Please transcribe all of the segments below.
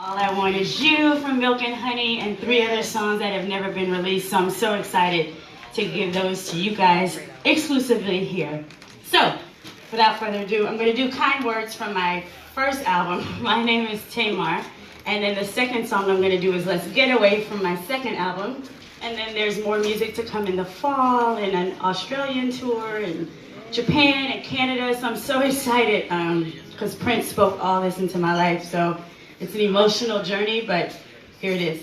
All I Want Is You from Milk and Honey, and 3 other songs that have never been released, so I'm so excited to give those to you guys exclusively here. So, without further ado, I'm going to do Kind Words from my first album. My name is Tamar, and then the second song I'm going to do is Let's Get Away from my second album, and then there's more music to come in the fall, and an Australian tour, and Japan and Canada, so I'm so excited because Prince spoke all this into my life, so it's an emotional journey, but here it is.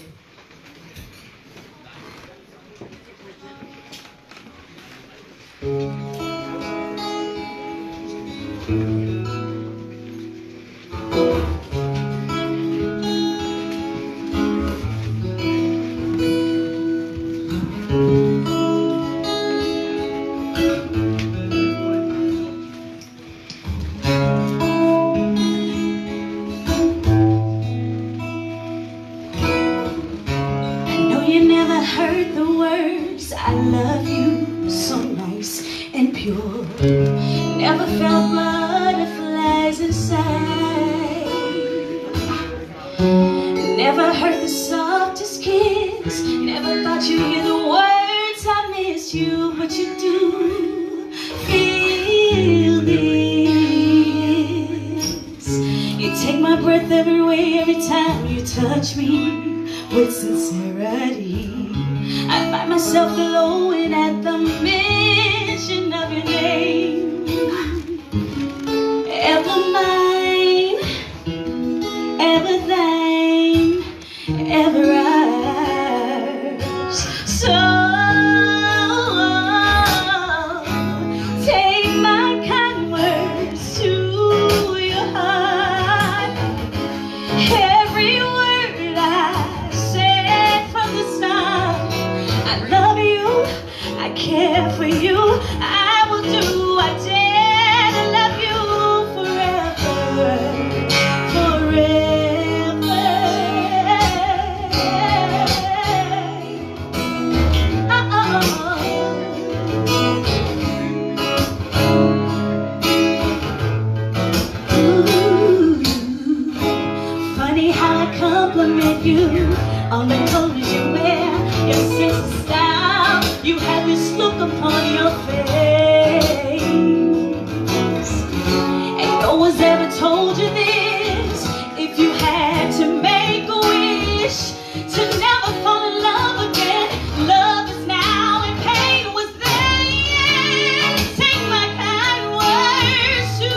Heard the words, I love you, so nice and pure. Never felt butterflies inside. Never heard the softest kiss. Never thought you'd hear the words, I miss you, but you do feel this. You take my breath every way, every time you touch me with sincerity. I find myself glowing at the mention of your name. Ever mine, ever thine, ever ours. So take my kind words to your heart. Every word I said from the start. I love you, I care for you, I will do, I dare to love you forever, forever. Ooh, funny how I compliment you on the clothes you wear, your sense of style, you have this look upon your face. And no one's ever told you this. If you had to make a wish to never fall in love again, love is now and pain was then. Take my kind words to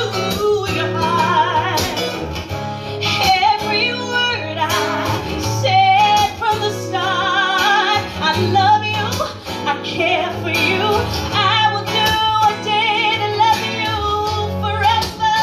your heart. Every word I said from the start, I love you, I care for you, I will do a day to love you forever,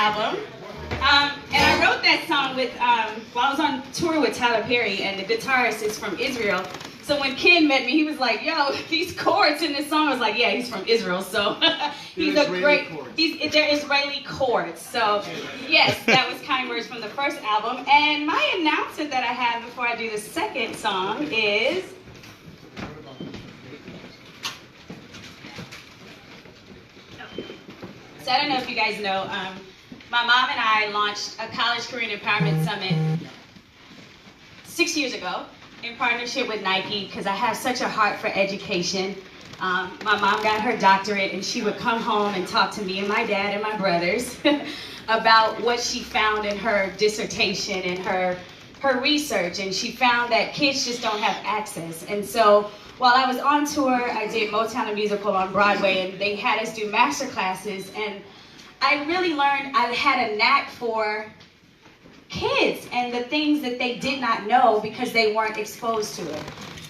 album. And I wrote that song with, while I was on tour with Tyler Perry, and the guitarist is from Israel. So when Ken met me, he was like, yo, these chords in this song, I was like, yeah, he's from Israel, so he's a great, they're Israeli chords. So yes, that was Kind Words from the first album. And my announcement that I have before I do the second song is, so I don't know if you guys know, my mom and I launched a College Career Empowerment Summit 6 years ago in partnership with Nike, because I have such a heart for education. My mom got her doctorate, and she would come home and talk to me and my dad and my brothers about what she found in her dissertation and her research. And she found that kids just don't have access. And so while I was on tour, I did Motown the Musical on Broadway, and they had us do master classes. And I really learned I had a knack for kids and the things that they did not know because they weren't exposed to it.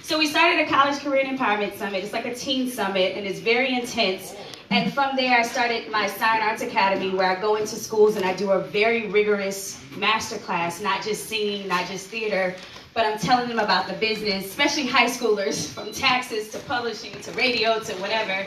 So we started a College Career Empowerment Summit. It's like a teen summit, and it's very intense. And from there, I started my Siren Arts Academy, where I go into schools and I do a very rigorous master class, not just singing, not just theater, but I'm telling them about the business, especially high schoolers, from taxes to publishing to radio to whatever.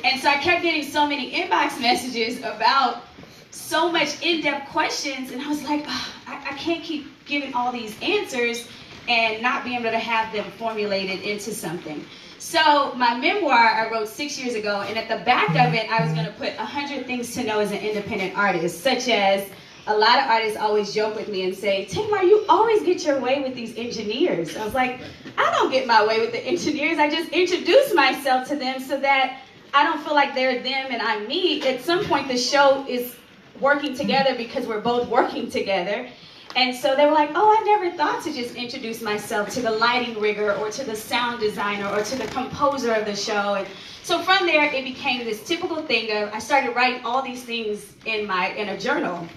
And so I kept getting so many inbox messages about so much in-depth questions, and I was like, oh, I can't keep giving all these answers and not be able to have them formulated into something. So my memoir I wrote 6 years ago, and at the back of it, I was going to put 100 things to know as an independent artist, such as a lot of artists always joke with me and say, Tamar, you always get your way with these engineers. I was like, I don't get my way with the engineers. I just introduce myself to them so that I don't feel like they're them and I'm me. At some point, the show is working together because we're both working together. And so they were like, oh, I never thought to just introduce myself to the lighting rigger or to the sound designer or to the composer of the show. And so from there, it became this typical thing of, I started writing all these things in a journal.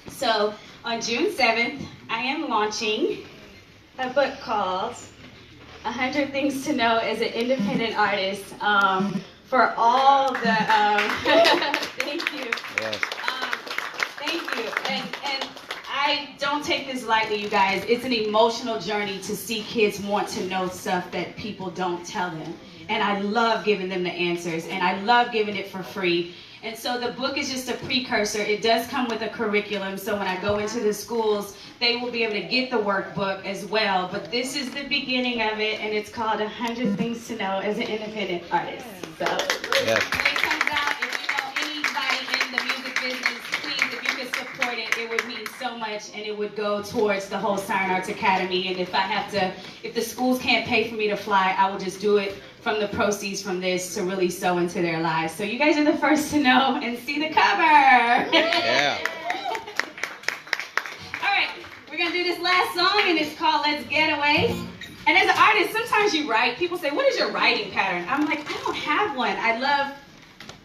So on June 7th, I am launching a book called 100 Things to Know as an Independent Artist, for all the, thank you. Yes. Thank you. And I don't take this lightly, you guys. It's an emotional journey to see kids want to know stuff that people don't tell them. And I love giving them the answers, and I love giving it for free. And so the book is just a precursor. It does come with a curriculum, so when I go into the schools, they will be able to get the workbook as well. But this is the beginning of it, and it's called 100 Things to Know as an Independent Artist. So Yes. when it comes out, if you know anybody in the music business, please, if you could support it, it would mean so much, and it would go towards the whole Siren Arts Academy. And if the schools can't pay for me to fly, I will just do it from the proceeds from this to really sow into their lives. So you guys are the first to know and see the cover. Yeah. All right, we're gonna do this last song, and it's called Let's Get Away. And as an artist, sometimes you write, people say, what is your writing pattern? I'm like, I don't have one.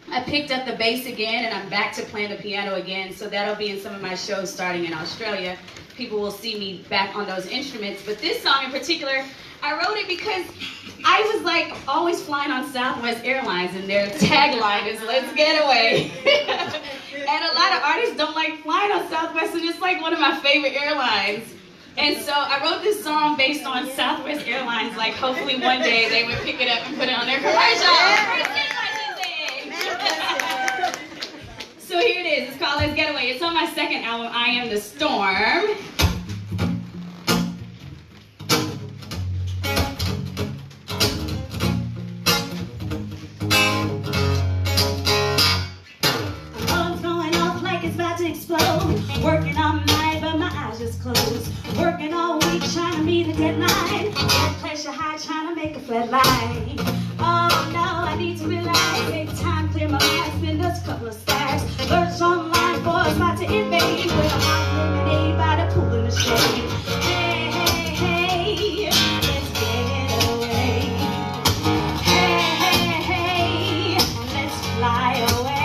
I picked up the bass again, and I'm back to playing the piano again, so that'll be in some of my shows starting in Australia. People will see me back on those instruments. But this song in particular, I wrote it because I was like always flying on Southwest Airlines, and their tagline is "Let's get away." And a lot of artists don't like flying on Southwest, and it's like one of my favorite airlines. And so I wrote this song based on Southwest Airlines, like hopefully one day they would pick it up and put it on their commercial. So here it is. It's called Let's Get Away. It's on my second album, I Am the Storm. Working all night, but my eyes just closed. Working all week, trying to meet a deadline. Blood pressure high, trying to make a flat line. Oh no, I need to relax. Take time, clear my mind, spend a couple of stacks. Search online for a spot to invade. With a hot lemonade by the pool in the shade. Hey, hey, hey, let's get away. Hey, hey, hey, let's fly away.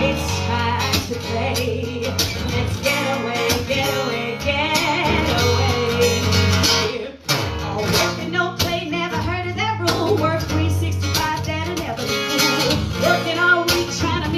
It's time to play. Let's get away, get away, get away. All work and no play, never heard of that rule. Work 365, that'll never be cool. Working all week, trying to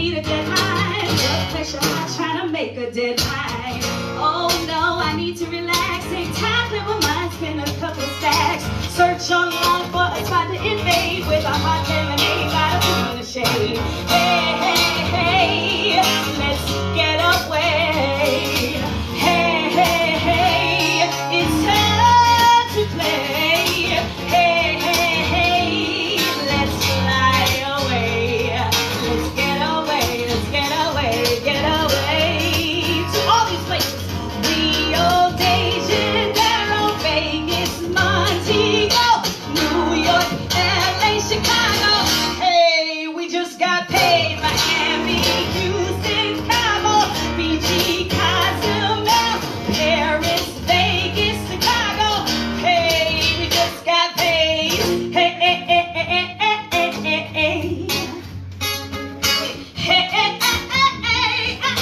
take a deadline. Oh no, I need to relax. Take time, clear my mind, spin a couple stacks. Search online for a spot to invade with a hot lemonade, got a foot in the shade. Hey, hey, hey, let's get away. Hey, hey, hey, it's time to play. Hey, hey, hey, let's fly away. Let's get away, let's get away, get away to all these places. Rio de Janeiro, Vegas, Montego, New York, LA, Chicago. Hey, we just got paid. Miami, Houston, Cabo, Fiji, Cozumel, Paris, Vegas, Chicago. Hey, we just got paid. Hey, hey, hey, hey, hey, hey, hey, hey. Hey, hey, hey, hey,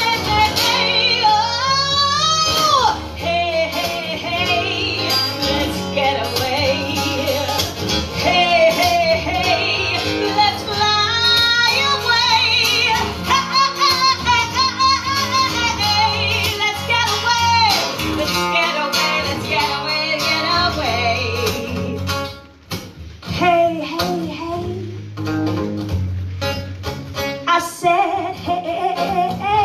hey, oh. Hey, hey, hey, let's get away. Hey, hey, hey, let's fly away. Hey, let's get away. Let's get away, let's get away, get away. Hey, hey, hey. I said, hey, hey, hey, hey.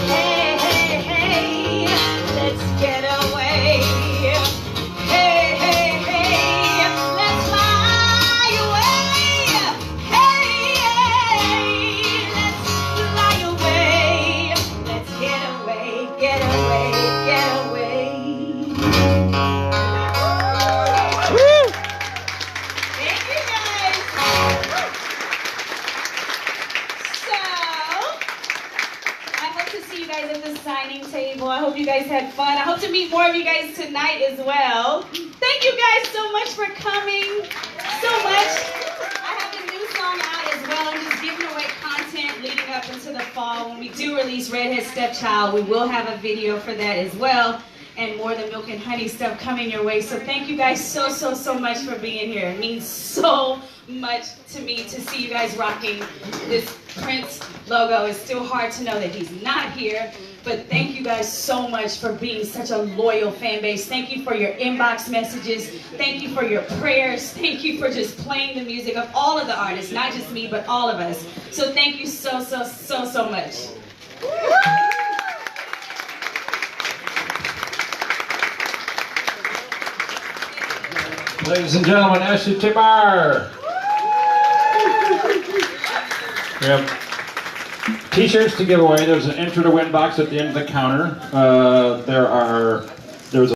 Hey, hey, hey, let's get away. Hey, hey, hey, let's fly away. Hey, hey, let's fly away. Let's get away, get away, get away. Thank you guys. So, I hope to see you guys at the signing table. I hope you guys had fun. I hope to meet more of you guys tonight as well. Thank you guys so much for coming. So much. I have a new song out as well. I'm just giving away content leading up into the fall. When we do release Redhead Stepchild, we will have a video for that as well. And more than Milk and Honey stuff coming your way. So thank you guys so much for being here. It means so much to me to see you guys rocking this Prince logo. It's still hard to know that he's not here, but thank you guys so much for being such a loyal fan base. Thank you for your inbox messages. Thank you for your prayers. Thank you for just playing the music of all of the artists, not just me, but all of us. So thank you so much. Ladies and gentlemen, Ashley Tamar. We have t-shirts to give away. There's an enter to win box at the end of the counter. There's a